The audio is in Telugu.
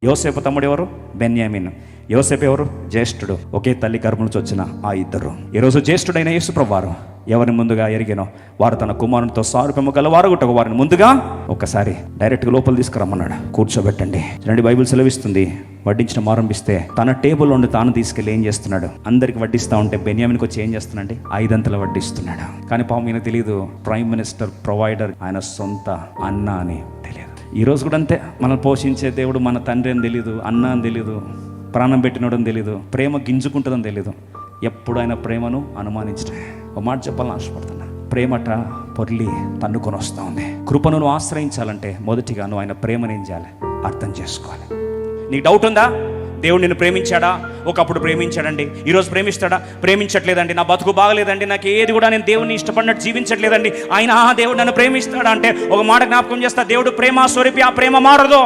యోసేపు తమ్ముడు ఎవరు? బెన్యామీను. యోసేపు ఎవరు? జ్యేష్ఠుడు. ఒకే తల్లి గర్భం నుంచి వచ్చిన ఆ ఇద్దరు. ఈరోజు జ్యేష్ఠుడైన యేసు ప్రభువారు ఎవరిని ముందుగా ఎరిగినో వారు తన కుమారునితో సారూప్యము గల వారుగుటకు వారిని ముందుగా ఒక్కసారి డైరెక్ట్గా లోపల తీసుకురమ్మన్నాడు. కూర్చోబెట్టండి. రెండు బైబిల్ సెలవిస్తుంది, వడ్డించడం ఆరంభిస్తే తన టేబుల్ నుండి తాను తీసుకెళ్ళి ఏం చేస్తున్నాడు? అందరికి వడ్డిస్తూ ఉంటే బెన్యామిన్కి వచ్చి ఏం చేస్తున్నాడు? 5 అంతలు వడ్డిస్తున్నాడు. కానీ పాపం ఈయన తెలియదు, ప్రైమ్ మినిస్టర్ ప్రొవైడర్ ఆయన సొంత అన్న అని తెలియదు. ఈరోజు కూడా అంతే, మనల్ని పోషించే దేవుడు మన తండ్రి అని తెలియదు, అన్న అని తెలియదు, ప్రాణం పెట్టినోడని తెలియదు, ప్రేమ గింజుకుంటుందని తెలియదు. ఎప్పుడు ఆయన ప్రేమను అనుమానించడం. ఒక మాట చెప్పాలని ఆశపడుతున్నా, ప్రేమట పొర్లి తన్నుకొని వస్తూ ఉంది. కృపను నువ్వు ఆశ్రయించాలంటే మొదటిగా నువ్వు ఆయన ప్రేమను ఏం చేయాలి? అర్థం చేసుకోవాలి. నీకు డౌట్ ఉందా? దేవుడు నిన్ను ప్రేమించాడా? ఒకప్పుడు ప్రేమించాడండి, ఈరోజు ప్రేమిస్తాడా? ప్రేమించట్లేదండి, నా బతుకు బాగలేదండి, నాకు ఏది కూడా నేను దేవుడిని ఇష్టపడినట్టు జీవించట్లేదండి, ఆయన దేవుడు నన్ను ప్రేమిస్తాడా అంటే ఒక మాట జ్ఞాపకం చేస్తా, దేవుడు ప్రేమ స్వరూపి, ఆ ప్రేమ మారదు.